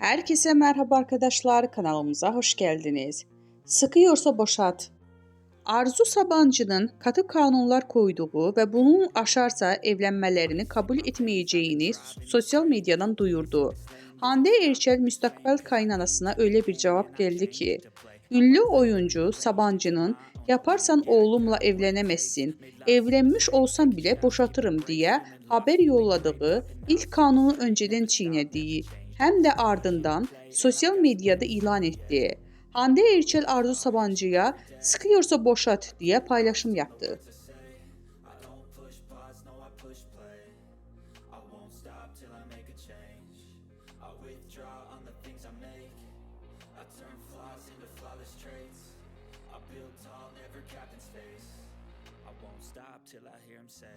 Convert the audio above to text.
Herkese merhaba arkadaşlar, kanalımıza hoş geldiniz. Sıkıyorsa boşat. Arzu Sabancı'nın katı kanunlar koyduğu ve bunun aşarsa evlenmelerini kabul etmeyeceğini sosyal medyadan duyurdu. Hande Erçel müstakbel kaynanasına öyle bir cevap geldi ki, ünlü oyuncu Sabancı'nın yaparsan oğlumla evlenemezsin, evlenmiş olsam bile boşatırım diye haber yolladığı ilk kanunu önceden çiğnediği hem de ardından sosyal medyada ilan etti. Hande Erçel Arzu Sabancı'ya sıkıyorsa boşat diye paylaşım yaptı. Stop till I hear him say